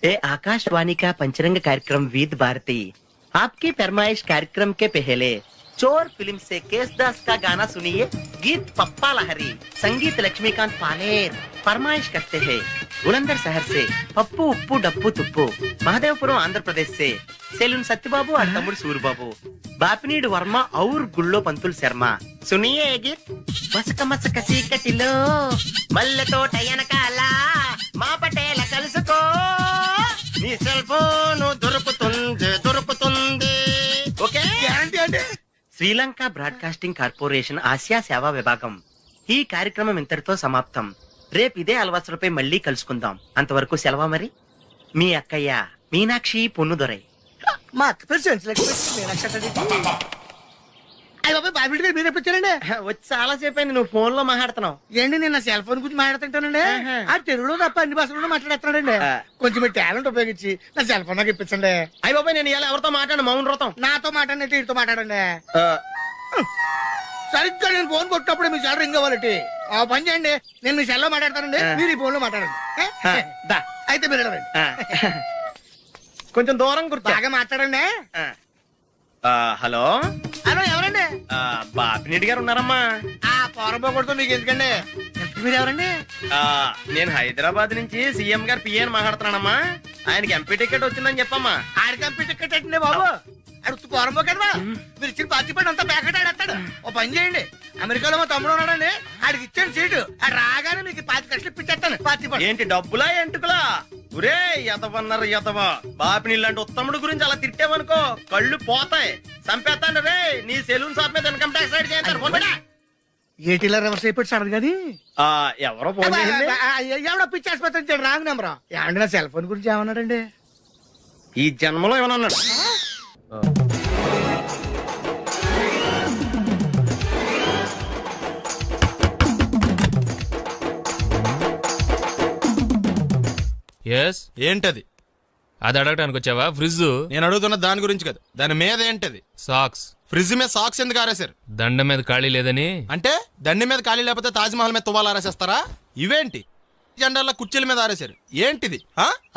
ये आकाशवाणी का पंचरंग कार्यक्रम विद भारती आपकी फरमाइश कार्यक्रम के पहले चोर फिल्म से केसदास का गाना सुनिए। गीत पप्पा लहरी, संगीत लक्ष्मीकांत पालेर। फरमाइश करते हैं बुलंदर शहर से पप्पू उप्पू डप्पू तुप्पू, महादेवपुरम आंध्र प्रदेश से सेलून सत्यबाबू और तमुड़ सूरबाबू, बापनीड वर्मा और गुल्लो पंतुल शर्मा। सुनिए ये गीत। मसक मसक सीकटिलो मल्ल तोट एनकाला మా పటేల కలుసుకో నీ సెల్ ఫోన్ దొరుకుతుంది ఓకే గ్యారంటీ అంటే శ్రీలంక బ్రాడ్కాస్టింగ్ కార్పొరేషన్ ఆసియా సేవా విభాగం ఈ కార్యక్రమం ఇంతటితో సమాప్తం. రేపు ఇదే అలవాసులపై మళ్ళీ కలుసుకుందాం. అంతవరకు సెలవా మరి. మీ అక్కయ్య మీనాక్షి పొన్నుదొరై. మా అక్క పేరు సెన్స్లక్ష్మి మీనాక్షి. అయ్య బాబాయ్ బాబీ గారు మీరు ఎప్పుడు వచ్చారండి? వచ్చి చాలా సేపు అయింది. నువ్వు ఫోన్ లో మాట్లాడుతున్నావు ఏంటి నేను నా సెల్ ఫోన్ గురించి మాట్లాడుతుంటానండి. ఆ తెలుగులో తప్ప అన్ని భాషల్లో మాట్లాడుతున్నాడండి. కొంచెం మీ టాలెంట్ ఉపయోగించి నా సెల్ ఫోన్ నాకు ఇప్పించండి. అయ్య బాబాయ్ నేను ఇలా ఎవరితో మాట్లాడు మౌన్ వ్రతం. నాతో మాట్లాడినట్టు వీటితో మాట్లాడండి. సరిగ్గా నేను ఫోన్ కొట్టినప్పుడు మీ సెల్ రింగ్ అవ్వాలంటే ఆ పని చేయండి. నేను మీ సెల్ లో మాట్లాడతానండి, మీరు ఈ ఫోన్ లో మాట్లాడండి. అయితే మీరు వెళ్ళండి. కొంచెం దూరం గుర్తు బాగా మాట్లాడండి. హలో హలో ఎవరండి? బాపినీటి గారు ఉన్నారమ్మా. ఆ పోరపోకూడదు మీకు ఎందుకండి. మీరు ఎవరండి? నేను హైదరాబాద్ నుంచి సీఎం గారు పిఏ అని మాట్లాడుతున్నానమ్మా. ఆయనకి ఎంపీ టికెట్ వచ్చిందని చెప్పమ్మా. ఆడికి ఎంపీ టికెట్ అండి బాబు. అడుగుతూ పోరబో కదా మీరు ఇచ్చిన పార్టీ పడి అంతా ప్యాకెట్ ఆడేస్తాడు. ఓ పని చేయండి, అమెరికాలో మా తమ్ముడు ఉన్నాడండి, ఆడికి ఇచ్చాను సీటు. ఆడు రాగానే మీకు 5 లక్షలు ఇప్పించేస్తాను పార్టీ పడి. ఏంటి డబ్బులా ఎంటుకులా? ఒరే ఎదవన్నారు ఎదవ. బాపిని లాంటి ఉత్తముడు గురించి అలా తిట్టావనుకో కళ్ళు పోతాయి, చంపేస్తాను రే. నీ సెలూన్ షాప్ మీద ఇన్కమ్ ట్యాక్స్ రైడ్ చేస్తారు. ఏటీలో రివర్స్ అయిపోయి సార్ అది. ఎవరో ఫోన్ చేసింది. ఎవడో పిచ్చి ఆసుపత్రి ఇచ్చాడు రాంగ్ నెంబర్. ఏమండి నా సెల్ ఫోన్ గురించి ఏమన్నాడండి? ఈ జన్మలో ఏమన్నాడు? ఎస్ ఏంటది? అది అడగడానికి వచ్చావా? ఫ్రిడ్జ్. నేను అడుగుతున్న దాని గురించి కదా, దాని మీద ఏంటది? సాక్స్. ఫ్రిడ్జ్ మీద సాక్స్ ఎందుకు ఆరేశారు? దండ మీద ఖాళీ లేదని. అంటే దండి మీద ఖాళీ లేకపోతే తాజ్మహల్ మీద తువ్వాలు ఆరేసేస్తారా? ఇవేంటి జెండాల కుర్చీల మీద ఆరేశారు? ఏంటిది?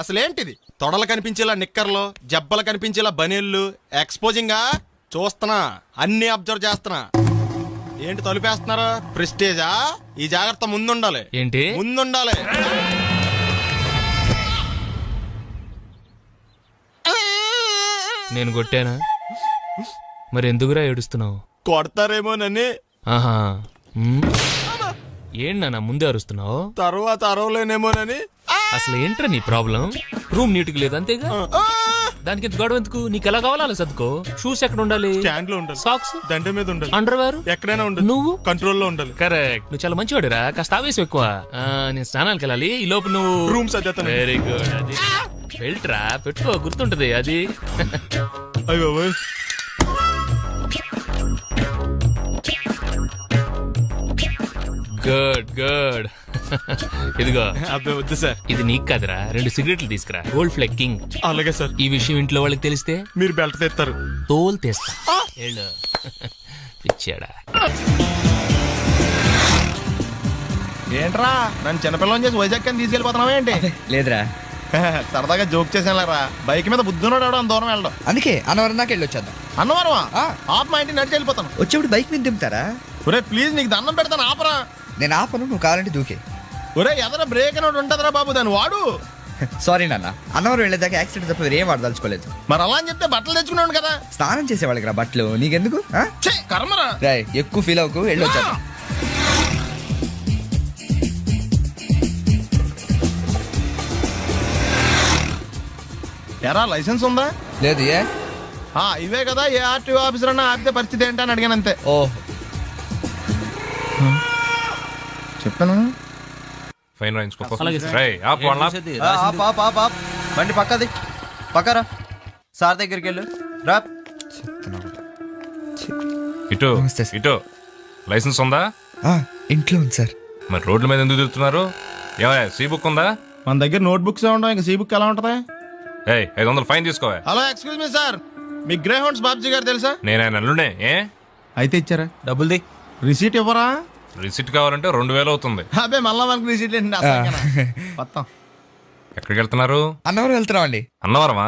అసలు ఏంటిది? తొడలు కనిపించేలా నిక్కర్లు, జబ్బలు కనిపించేలా బనీళ్లు, ఎక్స్పోజింగ్ గా చూస్తున్నా, అన్ని అబ్జర్వ్ చేస్తున్నా. ఏంటి తలుపేస్తున్నారా? ప్రెస్టేజా? ఈ జాగ్రత్త ముందుండాలి. ఏంటి ముందుండాలి. నేను కొట్టానా? మరి ఎందుకురా ఏడుస్తున్నావు? కొడతారేమోనని. ఆహా, ఏంటన్నా ముందే అరుస్తున్నావు? తర్వాత అరవలేనేమోనని. అసలు ఏంట్రా నీ ప్రాబ్లం? రూమ్ నీట్గా లేదు అంతేగా, దానికి ఎంత గొడవ ఎందుకు? నీకు ఎలా కావాలో అలా సర్దుకో. షూస్ ఎక్కడ ఉండాలి? స్టాండ్ లో ఉండాలి. సాక్స్ దండ మీద ఉండాలి. అండర్వేర్ ఎక్కడైనా ఉండాలి. నువ్వు కంట్రోల్ లో ఉండాలి. కరెక్ట్. నువ్వు చాలా మంచివాడురా, కాస్త ఆవేశం ఎక్కువ. నేను స్నానానికి వెళ్ళాలి, ఈ లోపు నువ్వు రూమ్ సర్దేస్తాను. Very good. అది బెల్ట్రా, పెట్టుకో, గుర్తుంటది అది. అయ్యో గుడ్ గుడ్. ఇదిగో. అబ్బే వద్దు సార్. ఇది నీకు కాదురా, 2 సిగరెట్లు తీసుకురా. గోల్డ్ ఫ్లెక్కింగ్. అలాగే సార్. ఈ విషయం ఇంట్లో వాళ్ళకి తెలిస్తే మీరు బెల్ట్ తెస్తారు. తోలు తెస్తా. పిచ్చాడా? ఏంట్రా నన్ను చిన్నపిల్లని చేసి వైజాగ్ అని తీసుకెళ్ళిపోతున్నావా ఏంటి? లేదురా, సరదాగా జోక్ చేసానులేరా. బైక్ మీద బుద్ధున్నాడు అంత దూరం వెళ్ళడం. అందుకే అన్నవరం దాకా వెళ్ళి వచ్చేద్దాం. అన్నవరమా? ఆప్ మా ఇంటికి నడిచి వెళ్ళిపోతాను. వచ్చేప్పుడు బైక్ మీద దింపుతారా? ఒరే ప్లీజ్ నీకు దండం పెడతాను ఆపరా. నేను ఆపను, నువ్వు కావాలంటే దూకే. ఒరే ఎదర బ్రేక్ అని ఉంటుందిరా బాబు, దాన్ని వాడు. సారీ నాన్న, అన్నవరం వెళ్ళేదాకా యాక్సిడెంట్ తప్ప వేరేం వాడదలుచుకోలేదు. మరి అలా అని చెప్తే బట్టలు తెచ్చుకున్నాను కదా. స్నానం చేసేవాళ్ళకి రా బట్టలు, నీకెందుకు? కర్మరా. రాయ్ ఎక్కువ ఫీల్ అవ్వకు, వెళ్ళి వచ్చేద్దాం. ఎరా లైసెన్స్ ఉందా? లేదు. ఏ ఇవే కదా, ఏ ఆర్టీఓ ఆఫీసర్ అన్నా ఆపితే పరిస్థితి ఏంటని అడిగాను అంతే. ఓహ్ చెప్పాను. ఫైన్ రాయించుకో. బండి పక్కది పక్కరా. సార్ దగ్గరికి వెళ్ళు రా. ఇటు ఇటు. లైసెన్స్ ఉందా? ఇంట్లో ఉంది సార్. మరి రోడ్ల మీద ఎందుకు తిరుగుతున్నారు? ఏమయ్యా సీ బుక్ ఉందా? మన దగ్గర నోట్ బుక్స్ ఉండవు, ఇంకా సీ బుక్ ఎలా ఉంటది? 500 ఫైన్ తీసుకోవా. హలో ఎక్స్క్యూజ్ మీ సార్, మీ గ్రే హౌండ్స్ బాబ్జీ గారు తెలుసా? నేను ఆయన అల్లుడే. అయితే ఇచ్చారా? డబ్బుల్ది. రిసీట్ ఇవ్వరా? రిసిట్ కావాలంటే 2000 అవుతుంది. అబ్బే మళ్ళా మనకు రిసీట్ మొత్తం ఎక్కడికి వెళ్తున్నారు? అన్నవరం వెళ్తున్నాం అండి. అన్నవరమా?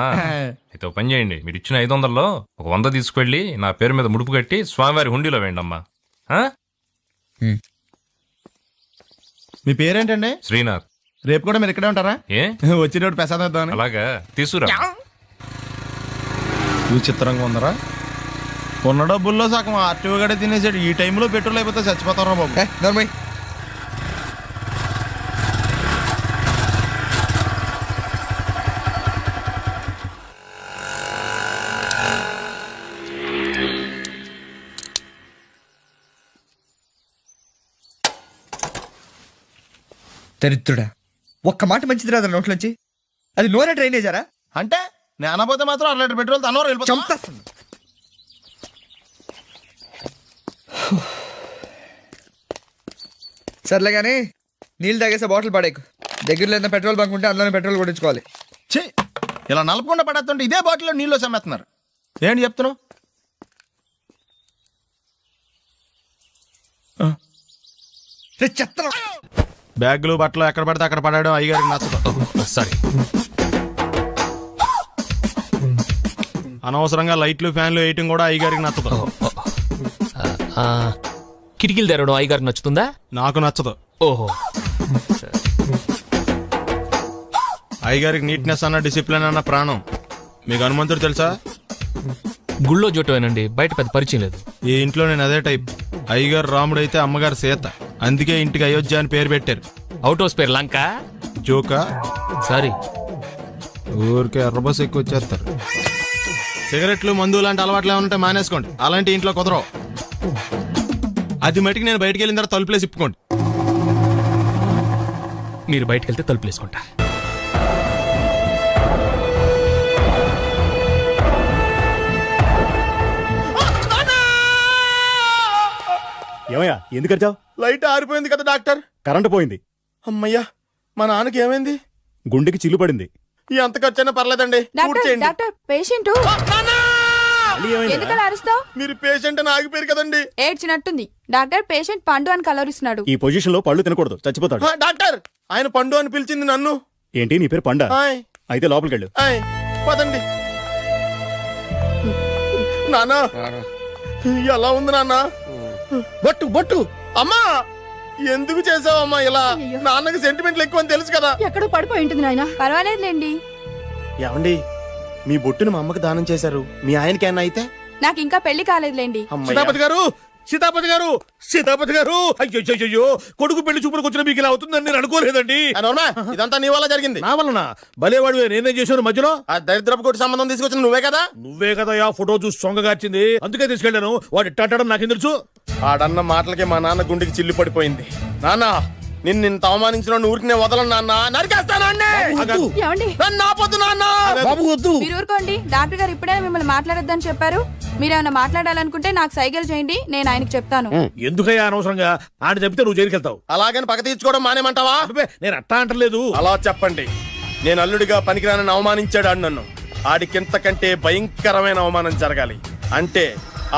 అయితే ఒక పని చేయండి, మీరు ఇచ్చిన 500లో ఒక 100 తీసుకెళ్ళి నా పేరు మీద ముడుపు కట్టి స్వామివారి హుండీలో వేయండి అమ్మా. ఆ? మీ పేరేంటండి? శ్రీనాథ్. రేపు కూడా మీరు ఇక్కడే ఉంటారా? ఏ వచ్చినప్పుడు ప్రసాదం ఇద్దామని. అలాగా, తీసుకురా. విచిత్రంగా ఉందరా, ఉన్న డబ్బుల్లో సగం ఆర్టీఓ గడే తినేసాడు. ఈ టైంలో పెట్రోల్ అయిపోతే చచ్చిపోతారా బాబు. నర్మయ్ దరిద్రుడా, ఒక్క మాట మంచిది రాదా నోట్లోంచి? అది నోరే డ్రైనేజారా? అంటే నేను అనబోతే మాత్రం 1 లీటర్ పెట్రోల్ తనవారు వెళ్ళిపోతాం. చంపేస్తుంది. సర్లే కానీ నీళ్ళు తాగేసే బాటిల్ పడేకు. దగ్గరలో ఏదైనా పెట్రోల్ బంక్ ఉంటే అందులోనే పెట్రోల్ కొట్టించుకోవాలి. ఛీ, ఇలా నలపకుండా పడేస్తుంటే ఇదే బాటిల్లో నీళ్ళు సమ్మేస్తున్నారు. ఏంటి చెప్తున్నావు? రే చెత్త. బ్యాగులు బట్టలు ఎక్కడ పడితే అక్కడ పడడం అయ్యగారికి నచ్చదు. సారీ. అనవసరంగా లైట్లు ఫ్యాన్లు వేయటం కూడా అయ్యగారికి నచ్చదు. కిటికీలు తెరవడం అయ్యగారికి నచ్చుతుందా? నాకు నచ్చదు. ఓహో. అయ్యగారికి నీట్నెస్ అన్న డిసిప్లిన్ అన్న ప్రాణం. మీకు హనుమంతుడు తెలుసా? గుళ్ళో జోటమేనండి, బయట పెద్ద పరిచయం లేదు. ఈ ఇంట్లో నేను అదే టైప్. అయ్యగారు రాముడు అయితే అమ్మగారు సీత. అందుకే ఇంటికి అయోధ్య అని పేరు పెట్టారు. అవుట్ హౌస్ పేరు లంక. జోకా? సారీ. ఊరికే ఎర్రబస్ ఎక్కువ వచ్చేస్తారు. సిగరెట్లు మందు లాంటి అలవాట్లు ఏమంటే మానేసుకోండి. అలాంటి ఇంట్లో కుదరవు. అది మటుకు నేను బయటికి వెళ్ళిన తర్వాత తలుపులేసి ఇప్పుకోండి. మీరు బయటకు వెళ్తే తలుపులు వేసుకుంటా. ఏమయ్యా ఎందుకు వచ్చావు? లైట్ ఆరిపోయింది కదా డాక్టర్. కరెంటు పోయింది. అమ్మయ్యా, మా నాన్నకి ఏమైంది? గుండెకి చిల్లు పడింది. ఎంత ఖర్చైనా పర్లేదండి. డాక్టర్ పేషెంట్ ఎందుకలా అరుస్తావు? మీరు పేషెంట్ అని ఆగిపోయారు కదండి. ఏడ్చినట్టుంది. డాక్టర్ పేషెంట్ పండు అని కలవరిస్తున్నాడు. ఈ పొజిషన్ లో పళ్ళు తినకూడదు, చచ్చిపోతాడు. డాక్టర్, ఆయన పండు అని పిలిచింది నన్ను. ఏంటి నీ పేరు పండా? ఆయ్, అయితే లోపలికి వెళ్ళు. ఆయ్, పదండి. నాన్న ఎలా ఉంది నాన్న? బొట్టు బొట్టు. అమ్మా, ఎందుకు చేసావమ్మా ఇలా? నాన్నకి సెంటిమెంట్లు ఎక్కువ అని తెలుసు కదా. ఎక్కడో పడిపోయి ఉంటుంది నాయన. పర్వాలేదులేండి. ఏమండి, మీ బొట్టును మా అమ్మకి దానం చేశారు. మీ ఆయనకి ఏమన్నా అయితే? నాకు ఇంకా పెళ్లి కాలేదులేండి. సీతాపతి గారు, సీతాపతి గారు, సీతాపతి గారు, అయ్యో కొడుకు పెళ్లి చూపులకు వచ్చిన మీకు ఇలా అవుతుందని నేను అనుకోలేదండి. ఇదంతా నీ వల్ల జరిగింది. నా వలన? భలేవాడు, నేనేం చేశాను మధ్యలో? ఆ దరిద్రపు కొట్టి సంబంధం తీసుకొచ్చిన నువ్వే కదా. నువ్వే కదా ఆ ఫోటో చూసి సొంగగార్చింది, అందుకే తీసుకెళ్ళాను. వాడు ఇట్టాడడం నాకేం తెలుసు? ఆడన్న మాటలకే మా నాన్న గుండెకి చిల్లు పడిపోయింది. నాన్న, నిన్ను ఇంత అవమానించిన ఊరికి నేను వదలను నాన్న. నరికేస్తానండి. నన్ను ఆపొద్దు నాన్న. బాబు వద్దు. మీరు ఊరుకోండి. డాక్టర్ గారు ఇప్పుడే మిమ్మల్ని మాట్లాడొద్దని చెప్పారు. మీరేమైనా మాట్లాడాలనుకుంటే నాకు సైకిల్ చేయండి, నేను ఆయనకు చెప్తాను. ఎందుకయ్యా అనవసరంగా? ఆయన చెప్తే నువ్వు జైలుకి వెళ్తావు. అలాగని పక్క తీర్చుకోవడం మానేమంటావా? నేను అట్టా అంటలేదు. అలా చెప్పండి. నేను అల్లుడిగా పనికిరానని అవమానించాడు ఆడు నన్ను. ఆడికింతకంటే భయంకరమైన అవమానం జరగాలి. అంటే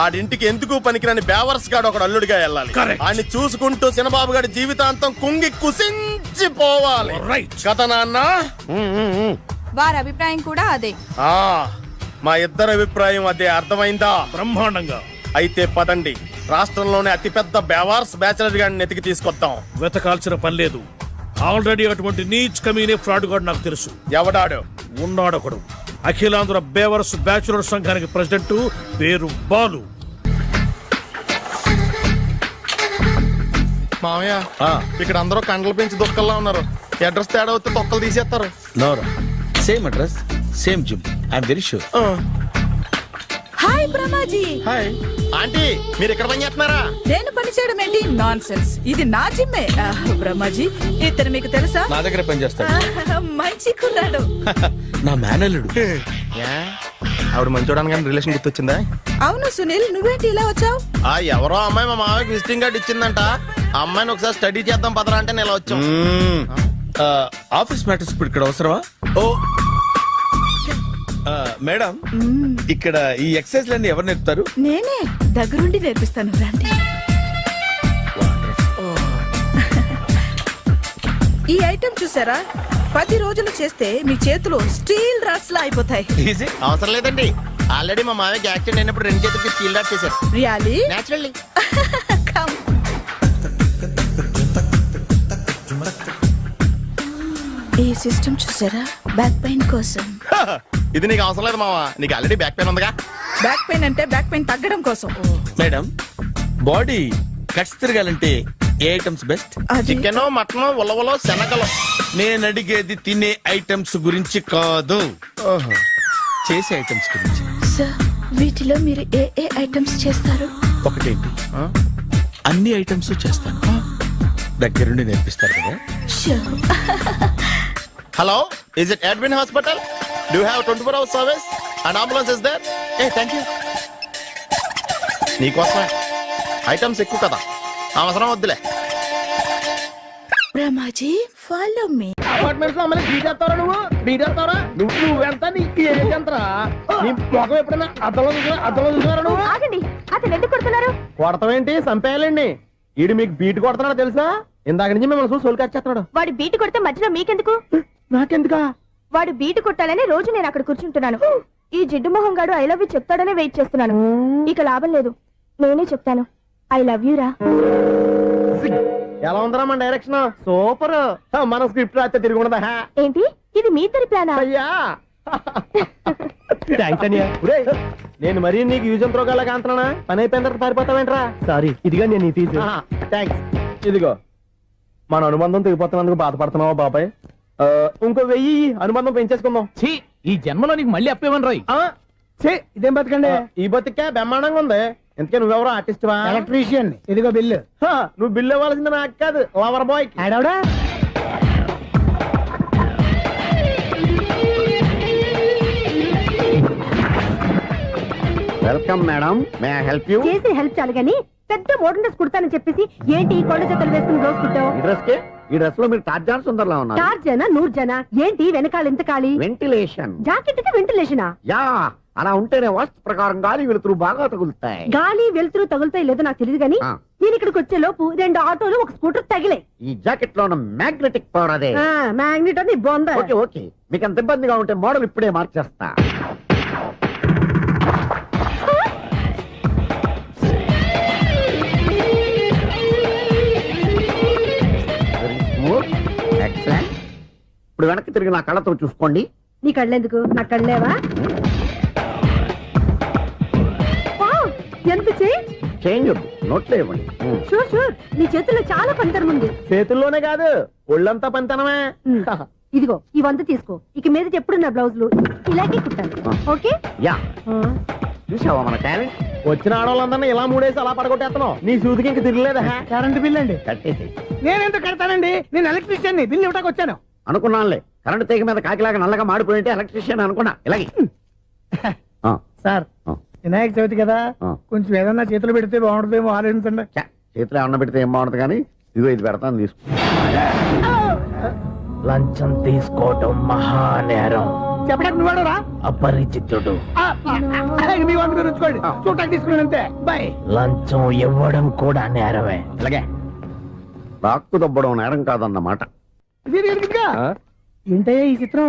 ఆడింటికి ఎందుకు పనికిరాని బేవర్స్ గాడు ఒకడు అల్లుడిగా వెళ్ళాలి. ఆడిని చూసుకుంటూ చిన్నబాబు గారి జీవితాంతం కుంగి కుసించిపోవాలి. కదా నాన్న? వారి అభిప్రాయం కూడా అదే. మా ఇద్దరి అభిప్రాయం అదే. అర్థమైందా? బ్రహ్మాండంగా. అయితే పదండి, రాష్ట్రంలోనే అతిపెద్ద బేవార్స్ బ్యాచిలర్ గాడిని ఎతికి తీసుకొద్దాం. వెతకాల్సిన పని లేదు. ఆల్రెడీ అటువంటి నీచ్ కమీనే ఫ్రాడ్ గాడు నాకు తెలుసు. ఎవడాడు? ఉన్నాడొకడు. అఖిలాంధ్ర బేవర్స్ బ్యాచులర్ సంఘానికి ప్రెసిడెంట్, పేరు బాలు. మామయ్య, ఇక్కడ అందరూ కండలు పెంచి దుక్కల్లా ఉన్నారు. అడ్రస్ తేడా వస్తే తొక్కలు తీసేస్తారు. Same address, same gym. I'm very sure. Hi Brahmaji. Hi aunty, మీరు ఇక్కడ పని చేస్తున్నారా? నేను పని చేయడం ఏంటి? Non sense. ఇది నా జిమ్మే. బ్రహ్మాజీ, ఇతను మీకు తెలుసా? నా దగ్గర పని చేస్తాడు. మంచి కుర్రాడు. నా మేనల్లుడు. ఆవిడ మంచోడానికి కానీ రిలేషన్ గుర్తొచ్చిందా? అవును సునీల్, నువ్వేంటి ఇలా వచ్చావు? ఎవరో అమ్మాయి మా మామయ్యకి విజిటింగ్ కార్డు ఇచ్చిందంట. ఆ అమ్మాయిని ఒకసారి స్టడీ చేద్దాం పదరా అంటే నేను ఇలా వచ్చాం. ఆఫీస్ మ్యాటర్స్ ఇప్పుడు ఇక్కడ అవసరమా? ఓ మేడం, ఇక్కడ ఈ ఎక్సర్సైజ్ లన్నీ ఎవరు నేర్పుతారు? నేనే దగ్గరుండి నేర్పిస్తాను, రండి. ఈ ఐటెం చూసారా? 10 రోజులు చేస్తే మీ చేతులు స్టీల్ రాట్స్ లా అయిపోతాయి. ఈజీ అవసరం లేదండి. ఆల్రెడీ మా మామయ్యకి యాక్సిడెంట్ అయినప్పుడు 2 చేతులకి స్టీల్ డాట్ చేశారు. రియాలీ? నేచురల్లీ. కమ్. ఈ సిస్టమ్ చూసారా? బ్యాక్ పెయిన్ కోసం. ఇది నీకు అవసరం లేదు మావా, నీకు ఆల్రెడీ బ్యాక్ పెయిన్ ఉందిగా. బ్యాక్ పెయిన్ అంటే బ్యాక్ పెయిన్ తగ్గడం కోసం. మేడం, బాడీ కట్స్ తిరగాలంటే ఏ ఐటమ్స్ బెస్ట్? అది చికెన్, మటన్, ఉలవలో, శనగలు. నేను అడిగేది తినే ఐటమ్స్ గురించి కాదు, చేసే ఐటమ్స్ గురించి. సార్, వీటిలో మీరు ఏ ఏ ఐటమ్స్ చేస్తారు? ఒకటేంటి, అన్ని ఐటమ్స్ చేస్తాను. దగ్గరుండి నేర్పిస్తారు కదా. Sure. Hello, is it admin hospital? Do have 24 hours service and ambulance is there? ఏ థ్యాంక్ యూ. నీకోసమే ఐటమ్స్ ఎక్కువ కదా, అవసరం వద్దులే. Brahmaji, follow me. అపార్ట్మెంట్స్ లో అమ్మని బీటేస్తారా నువ్వు? బీటేస్తారా నువ్వెంత నీకు ఏంటంతరా? నీ ముఖం ఎప్పుడైనా అద్దంలో చూసారా నువ్వు? ఆగండి, అతను ఎందుకు కొడుతున్నారు? కొడతావేంటి? చంపేయాలండి. ఈడు మీకు బీట్ కొడుతున్నాడు తెలుసా? ఇందాక నుంచి మిమ్మల్ని చూసి సోల్కొచ్చేస్తున్నాడు. వాడు బీటు కొడితే మధ్యలో మీకెందుకు? నాకెందుకా? వాడు బీటు కొట్టాలని రోజు నేను అక్కడ కూర్చుంటున్నాను. ఈ జిడ్డు మొహం గాడు ఐ లవ్ యూ చెప్తాడనే వెయిట్ చేస్తున్నాను. ఇక లాభం లేదు, నేనే చెప్తాను. ఐ లవ్ యూ రా. ఎలా ఉందరా మన డైరెక్షన్? సూపర్. మన స్క్రిప్ట్ రాస్తే తిరిగి ఉండదా? ఏంటి ఇది మీ ఇద్దరి ప్లానా? అయ్యా థ్యాంక్స్ అనియా. నేను మరీ నీకు యూజ్ అంత రోగాలకు అంటున్నా. పని అయిపోయిన తర్వాత పారిపోతావేంట్రా? సారీ, ఇదిగా నేను ఈ తీసి. థ్యాంక్స్. ఇదిగో, మన అనుబంధం తెగిపోతున్నందుకు బాధపడుతున్నావా బాబాయ్? ఇంకో 1000 అనుబంధం పెంచేసుకుందాం. ఈ జన్మలో నీకు మళ్ళీ అప్పేమని రాయి. ఇదేం బతకండి? ఈ బతికే బ్రహ్మాండంగా ఉంది. ఎందుకే నువ్వెవరో ఆర్టిస్ట్ వా? ఎలక్ట్రీషియన్. ఇదిగో బిల్లు. నువ్వు బిల్లు ఇవ్వాల్సింది నాకు కాదు, లవర్ బాయ్. ఆడవడా? Welcome madam, may I help you? చేసి హెల్ప్ చాలు గానీ పెద్ద మోడల్ డ్రెస్ కుడతానని చెప్పేసి ఏంటి కొండ జతలు వేసుకుని రోజు కుట్టావు? ఈ డ్రెస్ కి, ఈ డ్రెస్ లో మీరు టార్జాన్ సుందర్లా ఉన్నారు. 4 జన 100 జన ఏంటి వెనకాల ఎంత ఖాళీ? వెంటిలేషన్. జాకెట్ కి వెంటిలేషనా? యా, అలా ఉంటేనే వాస్తు ప్రకారం గాలి వెలుతురు బాగా తగులుతాయి. గాలి వెలుతురు తగులుతాయి లేదో నాకు తెలియదు గానీ నేను ఇక్కడికి వచ్చే లోపు 2 ఆటోలు 1 స్కూటర్ తగిలాయి. ఈ జాకెట్ లో ఉన్న మ్యాగ్నెటిక్ పవర్ అదే. మ్యాగ్నెట్ అని బొంద. ఓకే ఓకే, మీకు అంత ఇబ్బందిగా ఉంటే మోడల్ ఇప్పుడే మార్చేస్తా. ఎక్సలెంట్. ఇప్పుడు వెనక్కి తిరిగి నా కళ్ళతో చూసుకోండి. నీ కళ్ళెందుకు? నా కళ్ళేవా? ఎంత చేంజ్ వద్దు, నోట్లో ఇవ్వండి. షూర్ షూర్, నీ చేతుల్లో చాలా పంతరం ఉంది. చేతుల్లోనే కాదు, ఒళ్ళంతా పంతనమే. ఇదిగో ఈ 100 తీసుకో. ఇక మీద ఎప్పుడు నా బ్లౌజులు ఇలాగే కుట్టాను. ఓకే? యా. చూసావా మన టాలెంట్? వచ్చిన ఆడవాళ్ళందరినీ ఇలా మూడేసి అలా పడగొట్టేస్తున్నావు. నీ సూదికి ఇంక తిరగలేదా? కరెంట్ బిల్ అండి. కట్టేసి. నేనెందుకు కడతానండి? నేను ఎలక్ట్రీషియన్ ని, బిల్లు ఇవ్వడానికి వచ్చాను. అనుకున్నానులే, కరెంట్ తీగ మీద కాకిలాగా నల్లగా మాడిపోయింటే ఎలక్ట్రీషియన్ అనుకున్నా. ఇలాగే సార్, వినాయక చవితి కదా, కొంచెం ఏదన్నా చేతులు పెడితే బాగుంటుందేమో ఆలోచించండి. చేతులు ఏమన్నా పెడితే ఏం బాగుంటుంది కానీ ఇదిగో ఇది పెడతాను, తీసుకో. లంచం తీసుకోవటం మహానేరం. చెప్పడానికి నువ్వాడరా? అపరిచితుడు. మీ వంద మీరు ఉంచుకోండి, చూడటానికి తీసుకున్నాను అంతే. బాయ్. లంచం ఇవ్వడం కూడా నేరమే. అలాగే, రాక్కు దబ్బడం నేరం కాదన్నమాట. ఏంటయ్యా ఈ చిత్రం?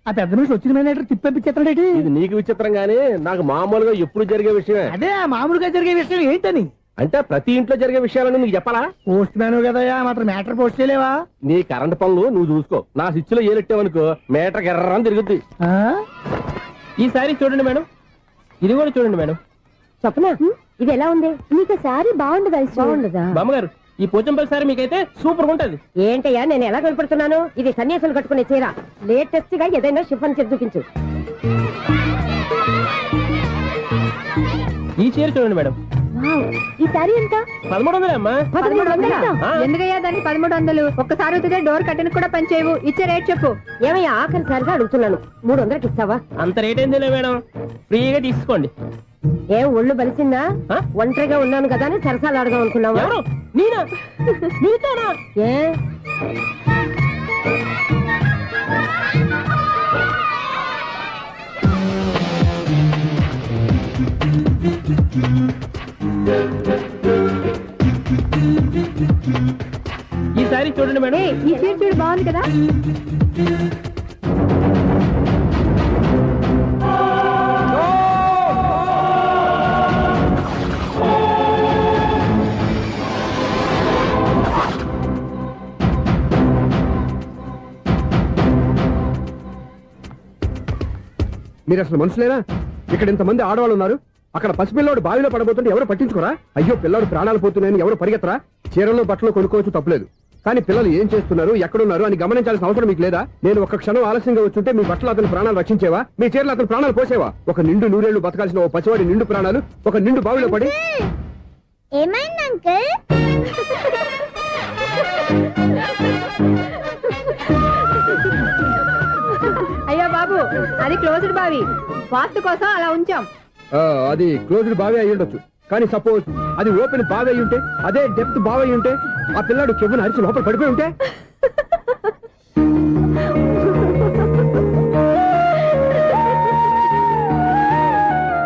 ఆ పెద్ద నుంచి వచ్చిన మేనేటర్ తిప్పించేస్తాడేటి? ఇది నీకు విచిత్రం గానీ నాకు మామూలుగా ఎప్పుడు జరిగే విషయమే. అదే మామూలుగా జరిగే విషయం ఏంటని? అంటే ప్రతి ఇంట్లో జరిగే విషయాలని నీకు చెప్పాలా? పోస్ట్ మ్యాన్ కదయ్యా, మాత్రం మేటర్ పోస్ట్ చేయలేవా? నీ కరెంట్ పనులు నువ్వు చూసుకో. నా స్విచ్ లో ఏలెట్టావనుకో మేటర్ ఎర్రని తిరుగుద్ది. ఈసారి చూడండి మేడం, ఇది కూడా చూడండి మేడం. చెప్పనా? ఇది ఎలా ఉంది? నీకు సారీ బాగుండదా? బాగుండదా? బామ్మగారు, ఈ పోచంపల్లి సారీ మీకైతే సూపర్ ఉంటది. ఏంటయ్యా నేను ఎలా కనపడుతున్నాను? ఇది సన్యాసులు కట్టుకునే చీర. లేటెస్ట్ గా ఏదైనా షిఫన్ చేసి చూపించు. ఈ చీర చూడండి మేడం. ఈ సారీ ఎంత? 1300 అమ్మా. 1300? ఎందుకయ్యా దాన్ని 1300? ఒక్కసారి అవుతుందే డోర్ కట్టెన్ కూడా పనిచేయవు. ఇచ్చే రేట్ చెప్పు. ఏమయ్యా ఆఖరిసారిగా అడుగుతున్నాను, 300కి ఇస్తావా? అంత రేట్ ఏందిలే మేడం, ఫ్రీగా తీసుకోండి. ఏం ఒళ్ళు బలిసిందా? ఒంటరిగా ఉన్నాను కదా అని సరసాలు అడగా అనుకున్నావా? నేనా? నీతోనా? ఏ ఈ సారీ చూడండి మేడం. ఈ చీర చూడు బాగుంది కదా. మీరు అసలు మనుషులేనా? ఇక్కడ ఇంతమంది ఆడవాళ్ళు ఉన్నారు, అక్కడ పసిపిల్లాడు బావిలో పడబోతుంటే ఎవరు పట్టించుకోరా? అయ్యో పిల్లాడు ప్రాణాలు పోతున్నాయని ఎవరు పరిగెత్తరా? చీరల్లో బట్టలు కొనుక్కోవచ్చు, తప్పలేదు. కానీ పిల్లలు ఏం చేస్తున్నారు, ఎక్కడున్నారు అని గమనించాల్సిన అవసరం మీకు లేదా? నేను ఒక్క క్షణం ఆలస్యంగా వచ్చుంటే మీ బట్టలు అతని ప్రాణాలు రక్షించేవా? మీ చీరలు అతని ప్రాణాలు పోసేవా? ఒక నిండు నూరేళ్లు బతకాల్సిన ఓ పసివాడి నిండు ప్రాణాలు ఒక నిండు బావిలో పడి. ఏమైంది అంకుల్? అయ్యో బాబు, అది క్లోజ్డ్ బావి, వాస్తు కోసం అలా ఉంచాం. అది క్లోజ్డ్ బావి అయి ఉండొచ్చు, కానీ సపోజ్ అది ఓపెన్ బావి అయి ఉంటే, అదే డెప్త్ బావి అయి ఉంటే, ఆ పిల్లాడు చెవును అరిచి లోపల పడిపోయి ఉంటే.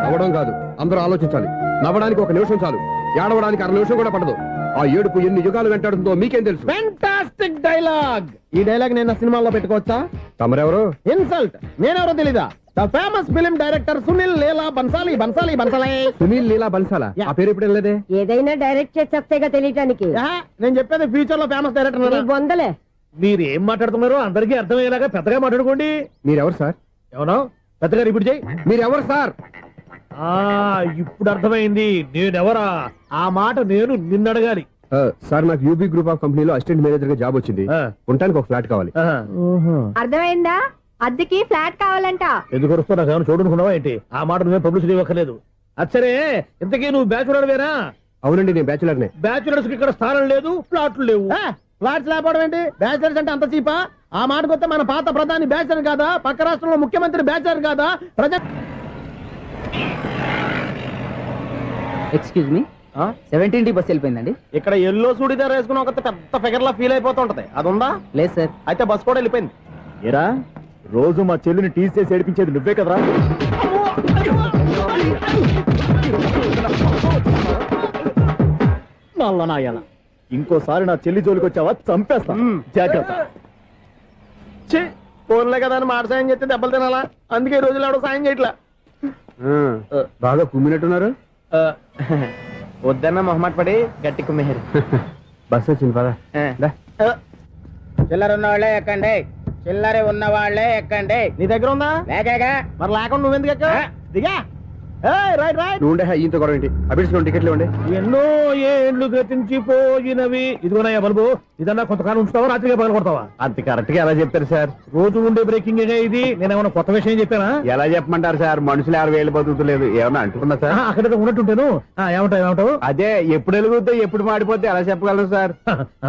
నవ్వడం కాదు, అందరూ ఆలోచించాలి. నవ్వడానికి ఒక నిమిషం చాలు, ఏడవడానికి 1/2 నిమిషం కూడా పడదు. ఆ ఏడుపు ఎన్ని యుగాలు వెంటాడుతుందో మీకేం తెలుసు? Fantastic dialogue. ఈ డైలాగ్ నేను సినిమాలో పెట్టుకోవచ్చా? తమరెవరు? ఇన్సల్ట్. నేనెవరో తెలీదా? The famous film director Sunil Leela Bansali. Bansali Bansali Sunil Leela Bansala? ఆ పేరు ఇప్పుడు లేదే. ఏదైనా డైరెక్ట్ చేసి చెప్తేగా తెలియటానికి. నేను చెప్పేది ఫ్యూచర్ లో ఫేమస్ డైరెక్టర్. బొందలే. మీరు ఏం మాట్లాడుతున్నారో అందరికీ అర్థమయ్యేలాగా పెద్దగా మాట్లాడుకోండి. మీరెవరు సార్? ఎవరో పెద్దగా రిపీట్ చేయి. మీరెవరు సార్? ఇప్పుడు అర్థమైంది నేనెవరా. ఆ మాట నేను నిన్ను అడగాలి. సార్, నాకు యూబీ గ్రూప్ ఆఫ్ కంపెనీలో అసిస్టెంట్ మేనేజర్ గా జాబ్ వచ్చింది. ఉండటానికి ఒక ఫ్లాట్ కావాలి. అర్థమైందా? అద్దెకి ఫ్లాట్ కావాలంట. ఎందుకు వస్తున్నా నాకు ఏమైనా చూడనుకున్నావా ఏంటి? ఆ మాట నువ్వే పబ్లిసిటీ ఇవ్వక్కర్లేదు. అచ్చరే, ఇంతకీ నువ్వు బ్యాచులర్ వేరా? అవునండి, నేను బ్యాచులర్నే. బ్యాచులర్స్ కి ఇక్కడ స్థానం లేదు, ఫ్లాట్లు లేవు. ఫ్లాట్స్ లేకపోవడం ఏంటి? బ్యాచులర్స్ అంటే అంత చీపా? ఆ మాటకొస్తే మన పాత ప్రధాని బ్యాచులర్ కాదా? పక్క రాష్ట్రంలో ముఖ్యమంత్రి బ్యాచులర్ కాదా? ఎక్స్క్యూజ్ మీ, 17D బస్ వెళ్ళిపోయిందండి. ఇక్కడ ఎల్లో చూడిదార్ వేసుకుని ఒక పెద్ద ఫిగర్ లా ఫీల్ అయిపోతుంటది, అది ఉందా? లేదు సార్. అయితే బస్ కూడా వెళ్ళిపోయింది. ఏరా, రోజు మా చెల్లిని టీస్ చేసి ఏడిపించేది నువ్వే కదరా? నల్ల నాయాల, ఇంకోసారి నా చెల్లి జోలికి వచ్చావా చంపేస్తా, జాగ్రత్త. ఫోన్లే కదా అని మాట సాయం చేస్తే దెబ్బలు తినాలా? అందుకే ఈ రోజులు ఎవడో సాయం చేయట్లా. బాగా కుమ్మినట్టున్నారు. వద్దన్న మొహమాట పడి గట్టి కుమ్మేరు. బస్ వచ్చింది పదా. చిల్లర ఉన్న వాళ్ళే ఎక్కండి, చిల్లర ఉన్న వాళ్ళే ఎక్కండి. నీ దగ్గర ఉందా? లేకగా మరి లేకుండా నువ్వెందుకు ఎక్క? దిగా. Right right. నువ్వు ఉండే ఇంత గొడవ ఏంటి? అభిడ్స్ టికెట్లు ఇవ్వండి. ఎన్నో ఏండ్లు గతించిపోయినవి. ఇదిగోనయ్యా బల్బు, ఇదన్నా కొంతకాలం ఉంచుతావా, రాత్రిగా పగల కొడతావా? అంత కరెక్ట్ గా ఎలా చెప్తారు సార్? రోజు ఉండే బ్రేకింగ్ ఇది. నేనేమన్నా కొత్త విషయం చెప్పానా? ఎలా చెప్పమంటారు సార్? మనుషులు 60,000 బతుకుతలేదు, ఏమన్నా అంటున్నా సార్? అక్కడ ఉన్నట్టుంటాను. ఏమంటావు? అదే ఎప్పుడు వెలుగుతో ఎప్పుడు మాడిపోతే ఎలా చెప్పగలరు సార్?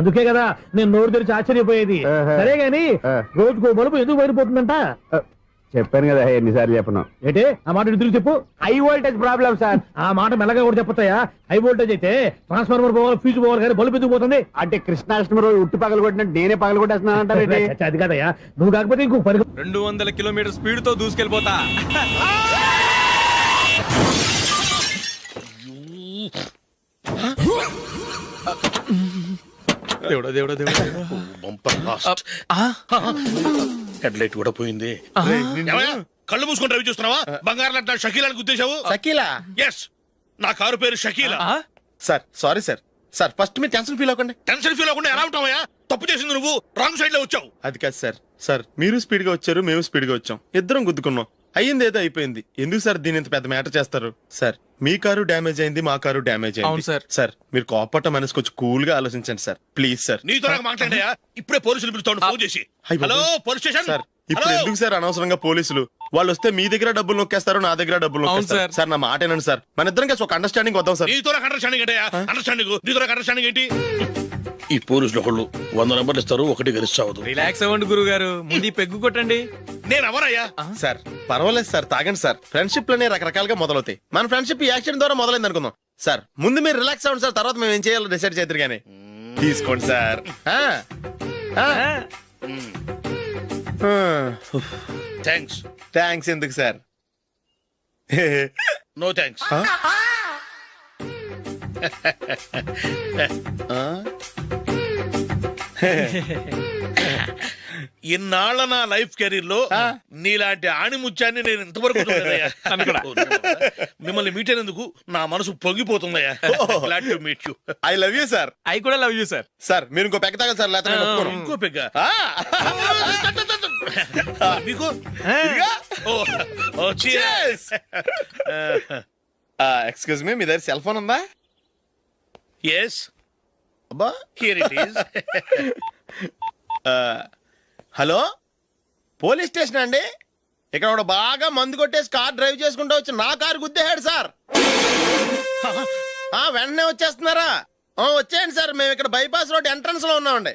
అందుకే కదా నేను నోరు తెరిచి ఆశ్చర్యపోయేది. సరే గాని రోజుకో బల్బు ఎందుకు బయటపోతుందంట? చెప్పాను కదా ఎన్నిసార్లు చెప్పను. ఏంటి ఆ మాట ఎదురు చెప్పు. High voltage problem sir. ఆ మాట మెల్లగా కూడా చెప్పొచ్చాయా? హై వోల్టేజ్ అయితే ట్రాన్స్ఫార్మర్ పోవాలి, ఫ్యూజ్ పోవాలి, కానీ బల్బు ఎందుకు పోతుంది? అంటే కృష్ణాష్టమి రోజు ఉట్టు పగలు కొట్టినట్టు నేనే పగలు కొట్టేస్తున్నానంటారు. అది కాదయ్యా, నువ్వు కాకపోతే ఇంకో 200 కిలోమీటర్ స్పీడ్ తో దూసుకెళ్ళిపోతా. దేవుడా దేవుడా దేవుడా, బంపర్ లాస్ట్. హెడ్ లైట్ కూడా పోయింది. కళ్ళు మూసుకొని రవి చూస్తున్నావా? బంగారం లాంటి షకీలాని గుర్తించావు? షకీలా? ఎస్, నా కారు పేరు Shakeela. Sir sorry sir. Sir first మీరు టెన్షన్ ఫీల్ అవ్వకండి. టెన్షన్ ఫీల్ అవ్వకుండా ఎలా ఉంటావా? తప్పు చేసింది నువ్వు, రాంగ్ సైడ్ లో వచ్చావు. అది కాదు సార్. సార్ మీరు స్పీడ్ గా వచ్చారు, మేము స్పీడ్ గా వచ్చాం, ఇద్దరం గుద్దుకున్నాం. అయ్యింది ఏదో అయిపోయింది. ఎందుకు సార్ దీని ఇంత పెద్ద మ్యాటర్ చేస్తారు? సార్ మీ కారు డ్యామేజ్ అయింది, మా కారు డ్యామేజ్ అయింది. సార్ మీరు కోపట్ట మనసు కొంచెం కూల్ గా ఆలోచించండి సార్, ప్లీజ్ సార్. నీతో నాకు మాట్లాడాయా? ఇప్పుడే పోలీసులు పిలుస్తాను, ఫోన్ చేసి. Hello police station. సార్ ఇప్పుడు ఎందుకు సార్ అనవసరంగా పోలీసులు? వాళ్ళు వస్తే మీ దగ్గర డబ్బులు నొక్కేస్తారు, నా దగ్గర డబ్బులు నొక్కేస్తారు. సార్ నా మాట ఏనండి సార్, మన ఇద్దరం కలిసి ఒక అండర్స్టాండింగ్ వద్దాం సార్. నీతో నాకు అండర్స్టాండింగ్ ఏంటయ్యా? అండర్స్టాండింగ్ నీతో నాకు అండర్స్టాండింగ్ ఏంటి? ఈ పోలీసులు ఒకళ్ళు 100 నెంబర్లు ఇస్తారు, ఒకటి గెలిచావదు. రిలాక్స్ అవ్వండి గురువు గారు, ముందు పెగ్గు కొట్టండి. నేను ఎవరయ్యా? సార్ పర్వాలేదు సార్, తాగండి సార్. ఫ్రెండ్షిప్ లోనే రకరకాలుగా మొదలవుతాయి. మన ఫ్రెండ్షిప్ ఈ యాక్సిడెంట్ ద్వారా మొదలైంది అనుకుందాం. సార్ ముందు మీరు రిలాక్స్ అవ్వండి సార్, తర్వాత మేము ఏం చేయాలో డిసైడ్ చేద్దరు కానీ. తీసుకోండి సార్. థ్యాంక్స్. థ్యాంక్స్ ఎందుకు సార్? No thanks. ఇన్నాళ్ళ నా లైఫ్ కెరీర్ లో నీలాంటి ఆణిముత్యాన్ని నేను ఇంతవరకు చూడలేదయ్యా. మిమ్మల్ని మీట్ అయినందుకు నా మనసు పొంగిపోతుందయ్యా. Glad to meet you. I love you sir. I కూడా లవ్ యూ సార్. సార్ మీరు ఇంకో పెక్క తాగండి సార్, లేకపోతే నేను ఒప్పుకోను. ఇంకో పెగ్గ మీకు ఎక్స్క్యూజ్ మీ, మీ దగ్గర సెల్ ఫోన్ ఉందా? ఎస్, అబ్బా, here it is. Hello, police station అండి. ఇక్కడ ఒకడు బాగా మందు కొట్టేసి కార్ డ్రైవ్ చేసుకుంటూ వచ్చి నా కారు గుద్దేశాడు సార్. వెంటనే వచ్చేస్తున్నారా? వచ్చేయండి సార్, మేము ఇక్కడ బైపాస్ రోడ్ ఎంట్రన్స్ లో ఉన్నామండి.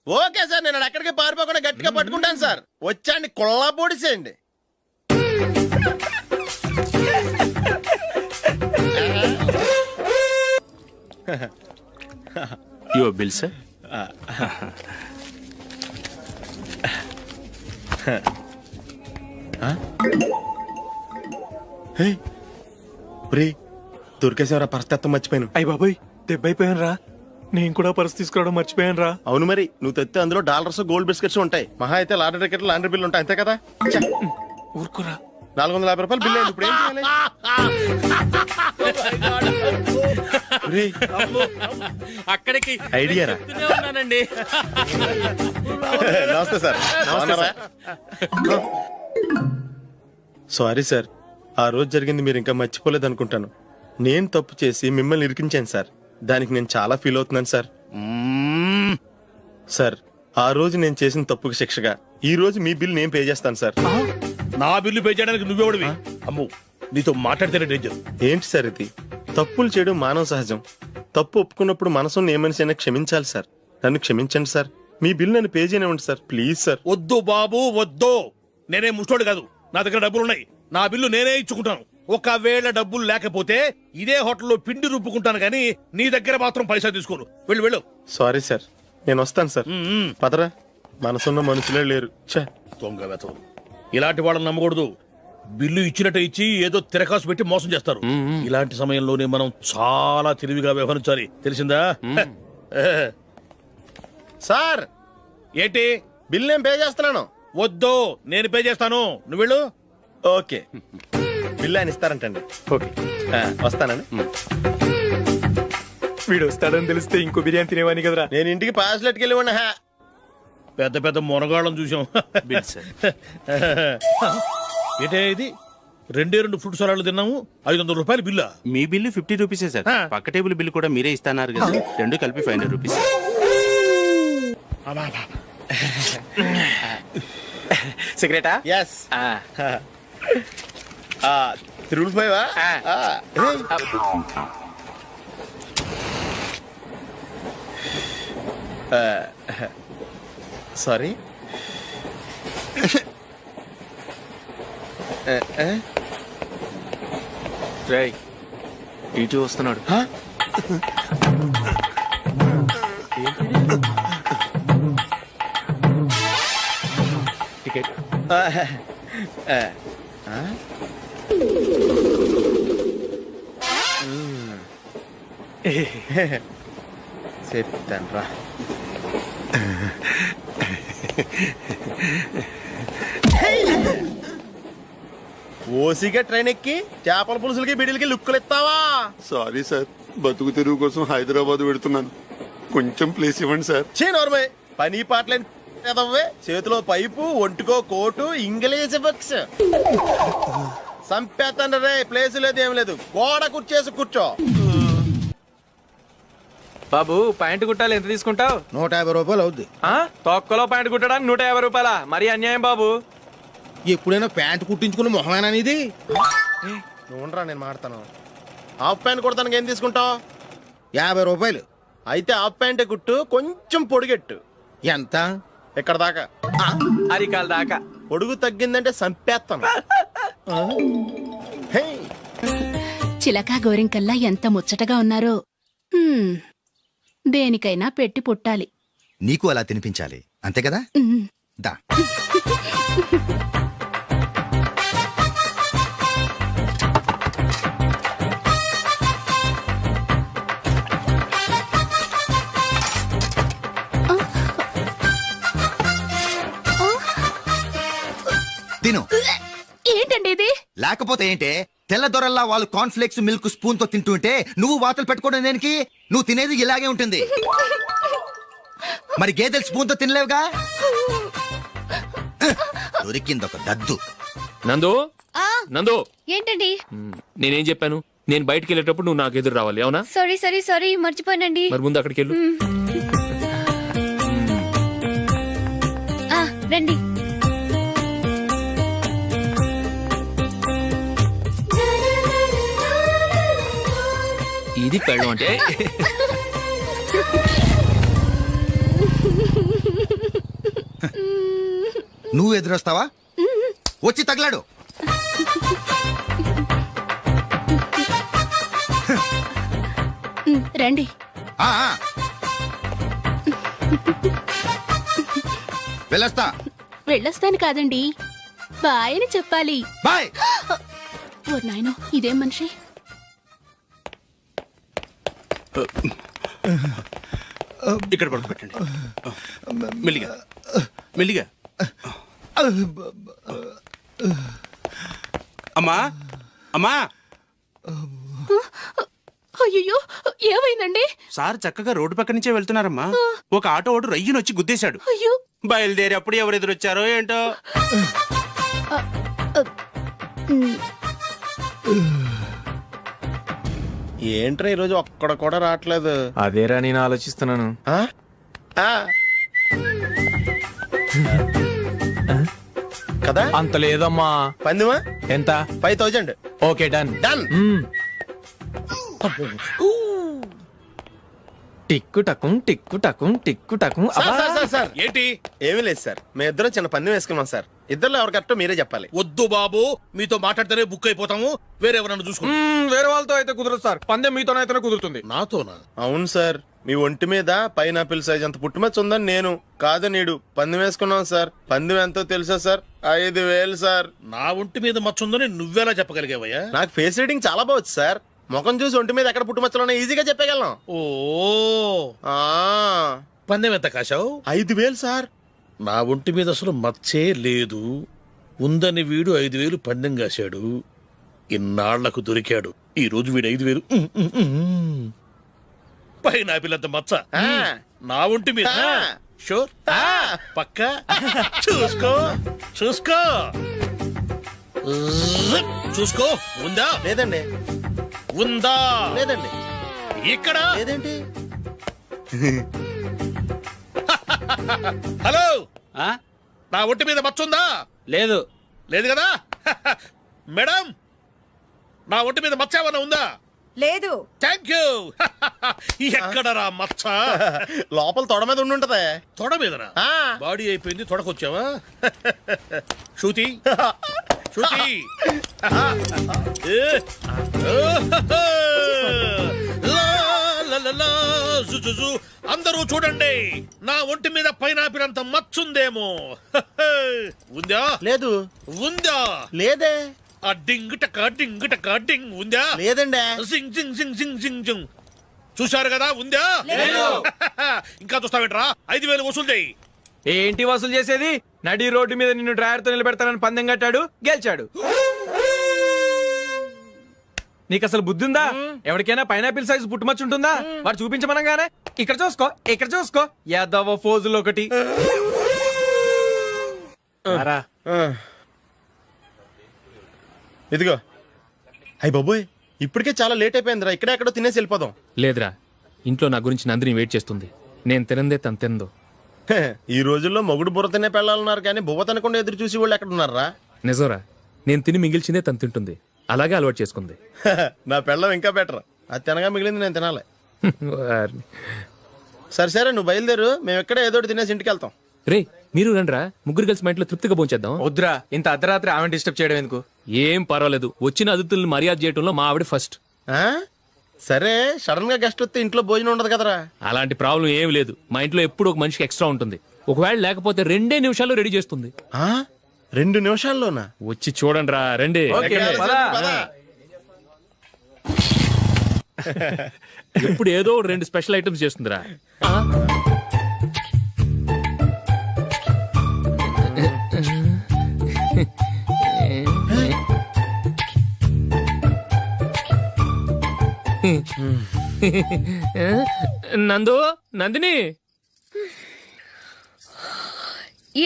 ఓకే సార్, నేను ఎక్కడికి పారిపోకుండా గట్టిగా పట్టుకుంటాను సార్. వచ్చాండి, కుళ్ళా పొడిసేయండి. Your bill sir. దొరికేసేవరా, పరిస్థితి మర్చిపోయాను. అయ్య బాబాయ్, దెబ్బైపోయాను రా. నేను కూడా పర్స్ తీసుకురావడం మర్చిపోయాను రా. అవును మరి, నువ్వు తెస్తే అందులో డాలర్స్, గోల్డ్ బిస్కెట్స్ ఉంటాయి. మహా అయితే లాటరీ టికెట్, లాండ్రీ బిల్లు ఉంటాయి, అంతే కదా. ఊరుకురా. 450 రూపాయలు బిల్లు అయింది. ఇప్పుడు ఏం చేయాలి? అక్కడికి ఐడియా రా. ఉన్నానండి. నమస్తే సార్. సారీ సార్, ఆ రోజు జరిగింది మీరు ఇంకా మర్చిపోలేదు అనుకుంటాను. నేను తప్పు చేసి మిమ్మల్ని ఇరికించాను సార్. దానికి నేను చాలా ఫీల్ అవుతున్నాను సార్. సార్, ఆ రోజు నేను చేసిన తప్పుకి శిక్షగా ఈ రోజు మీ బిల్ నేను పే చేస్తాను సార్. నా బిల్లు పే చేయడానికి నువ్వెవడివి? అమ్మో, నీతో మాట్లాడితేనే డేంజర్. ఏంటి సార్ ఇది? తప్పులు చేయడం మానవ సహజం. తప్పు ఒప్పుకున్నప్పుడు మనసుని ఏ మనిషి అయినా క్షమించాలి సార్. నన్ను క్షమించండి సార్. మీ బిల్ నన్ను పే చేయనివ్వండి సార్, ప్లీజ్ సార్. వద్దు బాబు, వద్దు. నేనే ముష్టోడు కాదు, నా దగ్గర డబ్బులున్నాయి. నా బిల్లు నేనే ఇచ్చుకుంటాను. ఒకవేళ డబ్బులు లేకపోతే ఇదే హోటల్లో పిండి రుబ్బుకుంటాను, కానీ నీ దగ్గర మాత్రం పైసా తీసుకోను. వెళ్ళు వెళ్ళు. సారీ సార్, నేను వస్తాను సార్. పదరా, మనసున్న మనుషులే లేరు. దొంగ వెతవు. ఇలాంటి వాళ్ళని నమ్మకూడదు. బిల్లు ఇచ్చినట్టు ఇచ్చి ఏదో తిరకాసు పెట్టి మోసం చేస్తారు. ఇలాంటి సమయంలోనే మనం చాలా తెలివిగా వ్యవహరించాలి, తెలిసిందా? సార్, ఏంటి? బిల్ నేను పే చేస్తున్నాను. వద్దు, నేను పే చేస్తాను, నువ్వు వెళ్ళు. ఓకే, బిల్ ఆయన ఇస్తారంటండి. ఓకే, వస్తానండి. వీడు వస్తాడని తెలిస్తే ఇంకో బిర్యానీ తినేవాని కదరా. నేను ఇంటికి పాస్లెట్కి వెళ్ళి ఉన్నా. పెద్ద పెద్ద మునగాళ్ళం చూసాం. ఏంటే ఇది? 2 ఫ్రూట్ సలాడ్లు తిన్నాము, 500 రూపాయలు బిల్లా? మీ బిల్లు 50 రూపీసే సార్. పక్క టేబుల్ బిల్లు కూడా మీరే ఇస్తాన్నారు కదా, రెండు కలిపి 500 రూపీస్. సిగరెటా? ఎస్. 3 సారీ. రేయ్, ఇటు వస్తున్నాడు. టికెట్. చెప్తాను రా. ఓసిగా ట్రైన్ ఎక్కి చేపల పులుసులకి బిడిలకి లుక్కులు ఇస్తావా? సారీ సార్, బతుకు తెరువు కోసం హైదరాబాద్ పెడుతున్నాను. కొంచెం ప్లేస్ ఇవ్వండి సార్. నోర్మే, పని పాటలేని కదవ్వే. చేతిలో పైపు, ఒంటికో కోటు, ఇంగ్లీష్ బుక్స్. సంపేతండ్రి రే, ప్లేస్ లేదు ఏం లేదు. గోడ కుర్చేసి కూర్చో. బాబు, ప్యాంటు కుట్టాలి, ఎంత తీసుకుంటావు? 150 రూపాయలు అవుద్ది. తొక్కలో ప్యాంటు కుట్టడానికి 150 రూపాయల? మరి అన్యాయం బాబు. ఎప్పుడైనా ప్యాంట్ కుట్టించుకున్న మొహమేనా ఇది? నువ్వురా, నేను మాడతాను. హాఫ్ ప్యాంట్ కుడతానికి ఏం తీసుకుంటావు? 50 రూపాయలు. అయితే హాఫ్ ప్యాంటే కుట్టు, కొంచెం పొడిగెట్టు. ఎంత? ఎక్కడ దాకా? అరికాల దాకా. పొడుగు తగ్గిందంటే సంపేస్తాను. చిలకా గోరింకల్లా ఎంత ముచ్చటగా ఉన్నారో. దేనికైనా పెట్టి పుట్టాలి. నీకు అలా తినిపించాలి, అంతే కదా? దా. ఏంటండి ఇది? లేకపోతే ఏంటే, తెల్లదొరల్లా వాళ్ళు కాన్ఫ్లెక్స్ మిల్క్ స్పూన్ తో తింటుంటే నువ్వు వాతలు పెట్టుకోవడం దేనికి? నువ్వు తినేది ఇలాగే ఉంటుంది. మరి గేదెలు స్పూన్ తో తినలేవుగా. దొరికిందొక దద్దు. నందు నందు, ఏంటండి? నేనేం చెప్పాను? నేను బయటికి వెళ్ళేటప్పుడు నువ్వు నాకు ఎదురు రావాలి, అవునా? సారీ మర్చిపోయానండి. మరి ముందు అక్కడికి వెళ్ళు. రండి. ఇది పెళ్ళం అంటే. నువ్వు ఎదురొస్తావా? వచ్చి తగలాడు. రండి. ఆ, ఆ. వెళ్ళొస్తా. వెళ్ళొస్తాను కాదండి, బాయ్ అని చెప్పాలి. బాయ్. ఓ నాయనో, ఇదేం మనిషి? ఇక్కడ పడుకోబెట్టండి. మెల్లిగా మెల్లిగా. అమ్మా అమ్మా. అయ్యో, ఏమైందండి? సార్ చక్కగా రోడ్డు పక్క నుంచే వెళ్తున్నారమ్మా. ఒక ఆటో ఓడు రయ్యను వచ్చి గుద్దేశాడు. అయ్యో. బయలుదేరి అప్పుడు ఎవరు ఎదురొచ్చారో ఏంటో. ఏంట్రా ఈరోజు ఒక్కడ కూడా రావట్లేదు? అదేరా నేను ఆలోచిస్తున్నాను. కదా అంత లేదమ్మా. పందిమా ఎంత? 5000. Okay done. డన్. టిక్కు టకుం టిక్కు టకుం టిక్కు టకుం. సార్ ఏంటి? ఏమీ లేదు సార్, మేము ఇద్దరం చిన్న పందెం వేసుకున్నాం సార్. ఇద్దరు ఎవరు కరెక్టో మీరే చెప్పాలి. వద్దు బాబు, మీతో మాట్లాడితేనే బుక్ అయిపోతాము. వేరెవరన్నా చూసుకుంటాం. వేరే వాళ్ళతో అయితే కుదరదు సార్. పందెం మీతోనైతేనే కుదురుతుంది. నాతోనా? అవును సార్, మీ ఒంటి మీద పైనాపిల్ సైజ్ అంత పుట్టుమచ్చ ఉందని నేను కాదు నీడు పందెం వేసుకున్నాం సార్. పందెం ఎంతో తెలుసా సార్? 5000 సార్. నా ఒంటి మీద మచ్చ ఉందని నువ్వెలా చెప్పగలిగావయ్యా? నాకు ఫేస్ రీడింగ్ చాలా బాగుంది సార్. ముఖం చూసి ఒంటి మీద ఎక్కడ పుట్టుమచ్చలో ఈజీగా చెప్పగలం. ఓ, ఆ, పందెం ఎంత కాశావు? 5000 సార్. నా ఒంటి మీద అసలు మచ్చే లేదు. ఉందని వీడు 5000 పందెం కాశాడు. ఇన్నాళ్లకు దొరికాడు. ఈ రోజు వీడు 5000. పైన పిల్లంత మచ్చ నా ఒంటి మీద. షూర్? పక్క చూసుకో చూసుకో చూసుకో. ఉందా? లేదండి. ఉందా? లేదండి. ఇక్కడ లేదేంటి? హలో, నా ఒంటి మీద మచ్చ ఉందా? లేదు. లేదు కదా? మేడం, నా ఒంటి మీద మచ్చ ఏమన్నా ఉందా? లేదు. Thank you. ఎక్కడరా మచ్చ? లోపల తొడ మీద ఉండుంటదే. తొడ మీదనా? బాడీ అయిపోయింది, తొడకొచ్చావా? శృతి శృతి. అందరూ చూడండి, నా ఒంటి మీద పైనాపిల్ అంత మచ్చుందేమో. ఉందా? లేదు. ఉందా? లేదే. ఆ డింగ్ టక డింగ్ టక డింగ్ ఉందా? లేదండి. సింగ్ సింగ్ సింగ్ సింగ్ సింగ్ సింగ్. చూశారు కదా? ఉందా? ఇంకా చూస్తావేంట్రా? 5000 వసూలు చేయి. ఏంటి వసూలు చేసేది? నడి రోడ్డు మీద నిన్ను డ్రైవర్ తో నిలబెడతానని పందెం కట్టాడు, గెలిచాడు. నీకు అసలు బుద్ధి ఉందా? ఎవరికైనా పైనాపిల్ సైజ్ పుట్టుమచ్చు ఉంటుందా? వాడు చూపించమనగానే ఇక్కడ చూసుకో ఇక్కడ చూసుకో యాదవ ఫోజులు ఒకటి. ఇదిగో. అయ్య బాబోయ్, ఇప్పటికే చాలా లేట్ అయిపోయిందిరా. ఇక్కడే ఎక్కడో తినేసి వెళ్ళిపోదాం. లేదురా, ఇంట్లో నా గురించి నందిని వెయిట్ చేస్తుంది. నేను తినందే తను తిందో. ఈ రోజుల్లో మొగుడు బుర్ర తినే పెళ్ళాలన్నారు కానీ బువ్వ తినకుండా ఎదురు చూసి వాళ్ళు ఎక్కడ ఉన్నారా? నిజంరా, నేను తిని మిగిల్చిందే తను తింటుంది. అలాగే అలవాటు చేసుకుంది. నా పెళ్ళం ఇంకా బెటర్. అది తినగా మిగిలింది నేను తినాలి. సరే సరే, నువ్వు బయలుదేరు. మేము ఎక్కడ ఏదో ఒకటి తినేసి ఇంటికి వెళ్తాం. రే, మీరు రండ్రా, ముగ్గురు కలిసి మా ఇంట్లో తృప్తిగా పోంచేద్దాం. వద్దురా, ఇంత అర్ధరాత్రి ఆమె డిస్టర్బ్ చేయడం ఎందుకు? ఏం పర్వాలేదు, వచ్చిన అతిథుల్ని మర్యాద చేయడంలో మా ఆవిడ ఫస్ట్. సరే, సడన్ గా గెస్ట్ వస్తే ఇంట్లో భోజనం ఉండదు కదరా? అలాంటి ప్రాబ్లం ఏమి లేదు. మా ఇంట్లో ఎప్పుడు ఒక మనిషికి ఎక్స్ట్రా ఉంటుంది. ఒకవేళ లేకపోతే 2 నిమిషాల్లో రెడీ చేస్తుంది. 2 నిమిషాల్లోనా? వచ్చి చూడండి రా, రండి. ఎప్పుడు ఏదో 2 స్పెషల్ ఐటమ్స్ చేస్తుందిరా. నందు, నందిని,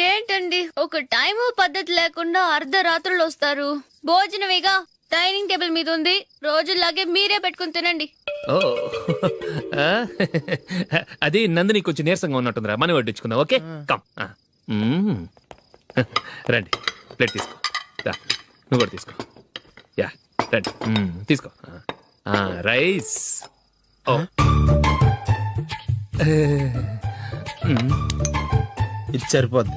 ఏంటండి ఒక టైము పద్ధతి లేకుండా అర్ధరాత్రులు వస్తారు? భోజనమేగా డైనింగ్ టేబుల్ మీద ఉంది, రోజుల్లాగే మీరే పెట్టుకుని తినండి. ఓ అది నందిని కొంచెం నీరసంగా ఉన్నట్టుందిరా, మనం వడ్డించుకుందాం. Okay come. రండి, ప్లేట్ తీసుకో. రా, నువ్వు కూడా తీసుకో. యా రండి, తీసుకో. రైస్. ఓ ఇది సరిపోద్ది.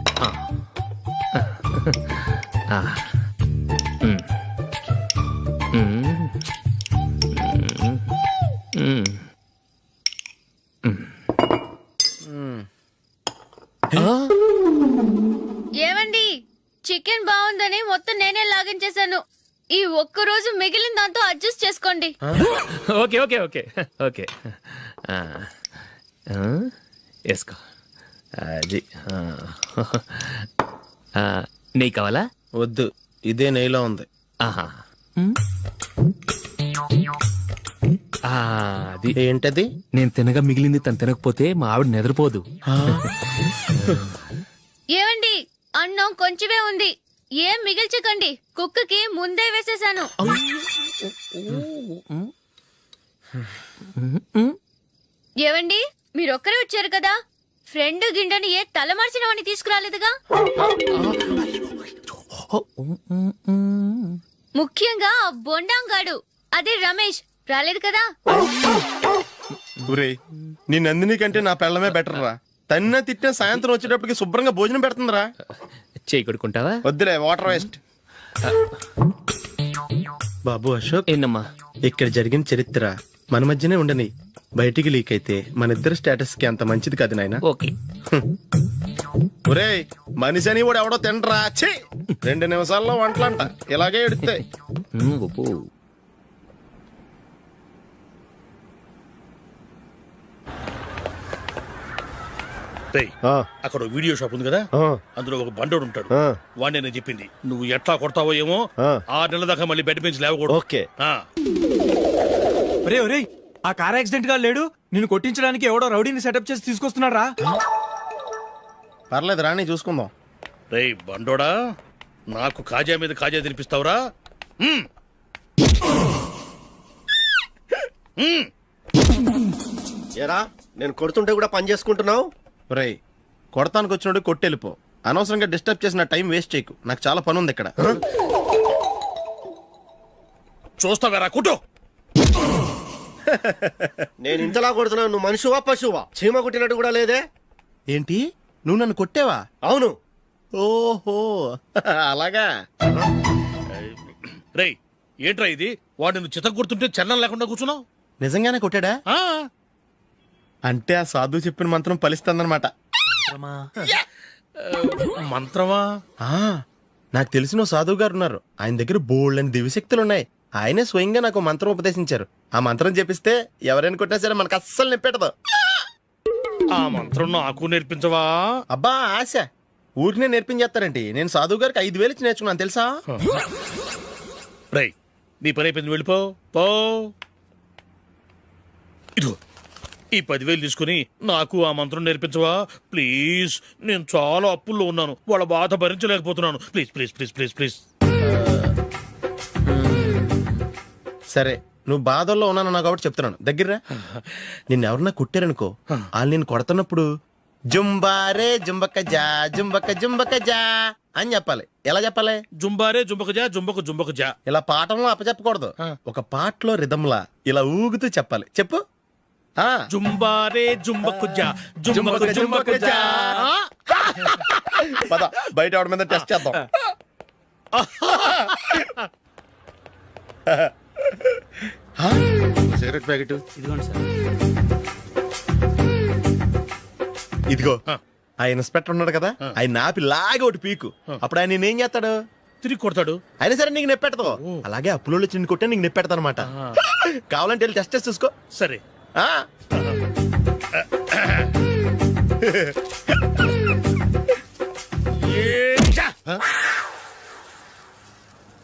ఏమండి, చికెన్ బాగుందని మొత్తం నేనే లాగించేశాను. ఈ ఒక్క రోజు మిగిలిన దాంతో అడ్జస్ట్ చేసుకోండి. ఓకే ఓకే ఓకే ఓకే వేసుకో. అది నెయ్యి కావాలా? వద్దు, ఇదే నెయ్యిలో ఉంది. ఆహా. అది ఏంటది? నేను తినగా మిగిలింది తను తినకపోతే మా ఆవిడ నిద్రపోదు. ఏమండి, అన్నం కొంచెమే ఉంది, ఏం మిగిల్చకండి. కుక్కకి ముందే వేసేసాను. ఏవండి, మీరొక్కరే వచ్చారు కదా, ఫ్రెండ్ గిండెని ఏ తలమార్చిన వాడిని తీసుకురాలేదుగా? ముఖ్యంగా ఆ బొండాంగాడు, అదే రమేష్, రాలేదు కదా? ఒరేయ్, నీ నందిని కంటే నా పెళ్ళమే బెటర్ రా. తన్న తిట్టిన సాయంత్రం వచ్చేటప్పటికి శుభ్రంగా భోజనం పెడుతుందిరా. చేయి కొడుకుంటావా? వద్దులే, వాటర్ వేస్ట్. బాబు అశోక్, ఏంటమ్మా? ఇక్కడ జరిగిన చరిత్ర మన మధ్యనే ఉండని, బయటికి లీక్ అయితే మన ఇద్దరు స్టేటస్ కి అంత మంచిది కాదు నాయన. ఓకే. ఒరేయ్, మనిషి అని కూడా ఎవడో తినరా. 2 నిమిషాల్లో వంటలంట, ఇలాగే ఎడితే. అక్కడ వీడియో షాప్ ఉంది కదా, అందులో ఒక బండోడు ఉంటాడు. వాడిని నేను చెప్పింది, నువ్వు ఎట్లా కొడతావో ఏమో, 6 నెలల దాకా మళ్ళీ బెడ్ పెంచి లేవకూడదు. ఓకే. ఒరే ఒరే, ఆ కార్ యాక్సిడెంట్ గా లేడు, నిన్ను కొట్టించడానికి ఎవడో రౌడీని సెటప్ చేసి తీసుకొస్తున్నాడు రా. పర్లేదు రాని, చూసుకుందాం. రేయ్ బండోడా, నాకు కాజా మీద కాజా తినిపిస్తావురా? ఏరా, నేను కొడుతుంటే కూడా పని చేసుకుంటున్నావు? రేయ్, కొడతానికి వచ్చినట్టు కొట్టెళ్ళిపో. అనవసరంగా డిస్టర్బ్ చేసిన టైం వేస్ట్ చేయకు, నాకు చాలా పని ఉంది ఇక్కడ. చూస్తావేరా, కుట్టు. నేను ఇంతలా కొడుతున్నావు, నువ్వు మనిషివా పశువా? చీమ కుట్టినట్టు కూడా లేదే. ఏంటి, నువ్వు నన్ను కొట్టావా? అవును. ఓహో అలాగా. రేయ్, ఏంట్రా ఇది? వాడు నువ్వు చిత్త గుర్తుంటే చలనం లేకుండా కూర్చున్నావు. నిజంగానే కొట్టాడా? అంటే ఆ సాధువు చెప్పిన మంత్రం ఫలిస్తుందన్నమాట. మంత్రమా? నాకు తెలిసిన సాధువు గారు ఉన్నారు, ఆయన దగ్గర బోల్డ్ అని దివ్యశక్తులు ఉన్నాయి. ఆయనే స్వయంగా నాకు మంత్రం ఉపదేశించారు. ఆ మంత్రం చెప్పిస్తే ఎవరైనా కొట్టినా సరే మనకు అస్సలు నిప్పెట్టదు. ఆ మంత్రం నాకు నేర్పించవా? అబ్బా ఆశ, ఊరినే నేర్పించేస్తారండి. నేను సాధువు గారికి 5,000 ఇచ్చి నేర్చుకున్నాను తెలుసా? రేయ్, నీ పని అయిపోయింది, వెళ్ళిపో. పో. ఇదిగో ఈ 10,000 తీసుకుని నాకు ఆ మంత్రం నేర్పించవా ప్లీజ్? నేను చాలా అప్పుల్లో ఉన్నాను, వాళ్ళ బాధ భరించలేకపోతున్నాను. Please please please please please. సరే, నువ్వు బాధల్లో ఉన్నాను నాకు కాబట్టి చెప్తున్నాను, దగ్గర నిన్ను ఎవరన్నా కుట్టారనుకో, వాళ్ళు నేను కొడుతున్నప్పుడు జుంబారే జుంబక జా జుంబక జుంబక జా అని చెప్పాలి. ఎలా చెప్పాలి? జుంబారే జుంబక జా జుంబక జుంబక జా. ఇలా పాఠంలో అప్పచెప్పకూడదు, ఒక పాటలో రిధంలా ఇలా ఊగుతూ చెప్పాలి. చెప్పు. జుంబారే జుంబకు జా జుంబకు జుంబకు జా. పద, బయట ఆవిడ మీద టెస్ట్ చేద్దాం. సిగరెట్ ప్యాకెట్ ఇదిగోండి సార్. ఇదిగో. ఆ ఇన్స్పెక్టర్ ఉన్నాడు కదా, ఆయన ఆపి లాగే ఒకటి పీకు. అప్పుడు ఆయన నేనేం చేస్తాడు? తిరిగి కొడతాడు. అయినా సరే నీకు నెప్పెడతావు. అలాగే అప్పులో చిన్న కొట్టే నీకు నెప్పెడతా అనమాట. కావాలంటే వెళ్ళి టెస్ట్ చేసి చూసుకో. సరే.